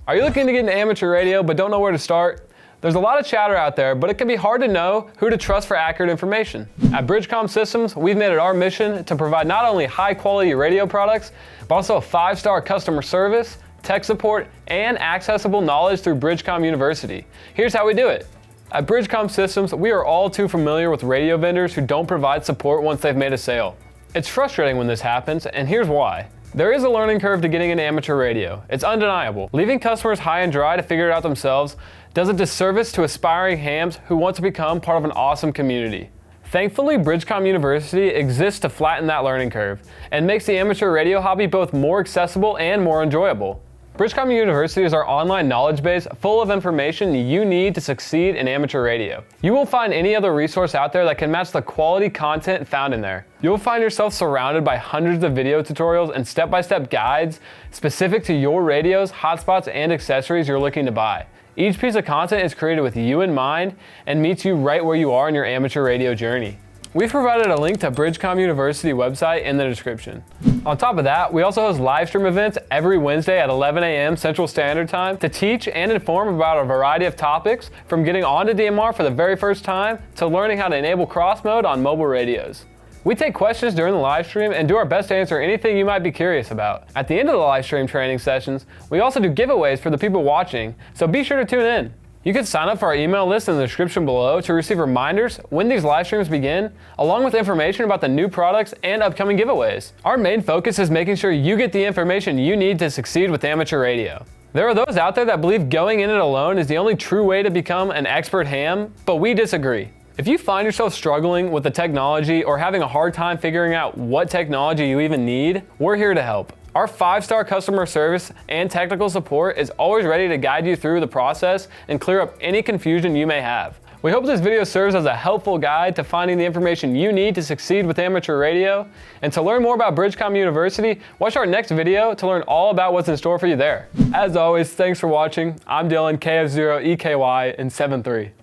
Are you looking to get into amateur radio but don't know where to start? There's a lot of chatter out there, but it can be hard to know who to trust for accurate information. At Bridgecom Systems, we've made it our mission to provide not only high-quality radio products, but also a 5-star customer service, tech support, and accessible knowledge through Bridgecom University. Here's how we do it. At Bridgecom Systems, we are all too familiar with radio vendors who don't provide support once they've made a sale. It's frustrating when this happens, and here's why. There is a learning curve to getting into amateur radio. It's undeniable. Leaving customers high and dry to figure it out themselves does a disservice to aspiring hams who want to become part of an awesome community. Thankfully, Bridgecom University exists to flatten that learning curve and makes the amateur radio hobby both more accessible and more enjoyable. Bridgecom University is our online knowledge base full of information you need to succeed in amateur radio. You won't find any other resource out there that can match the quality content found in there. You'll find yourself surrounded by hundreds of video tutorials and step-by-step guides specific to your radios, hotspots, and accessories you're looking to buy. Each piece of content is created with you in mind and meets you right where you are in your amateur radio journey. We've provided a link to Bridgecom University website in the description. On top of that, we also host live stream events every Wednesday at 11 a.m. Central Standard Time to teach and inform about a variety of topics, from getting onto DMR for the very first time to learning how to enable cross mode on mobile radios. We take questions during the live stream and do our best to answer anything you might be curious about. At the end of the live stream training sessions, we also do giveaways for the people watching, so be sure to tune in. You can sign up for our email list in the description below to receive reminders when these live streams begin, along with information about the new products and upcoming giveaways. Our main focus is making sure you get the information you need to succeed with amateur radio. There are those out there that believe going in it alone is the only true way to become an expert ham, but we disagree. If you find yourself struggling with the technology or having a hard time figuring out what technology you even need, we're here to help. Our 5-star customer service and technical support is always ready to guide you through the process and clear up any confusion you may have. We hope this video serves as a helpful guide to finding the information you need to succeed with amateur radio. And to learn more about Bridgecom University, watch our next video to learn all about what's in store for you there. As always, thanks for watching. I'm Dylan, KF0EKY in 7-3.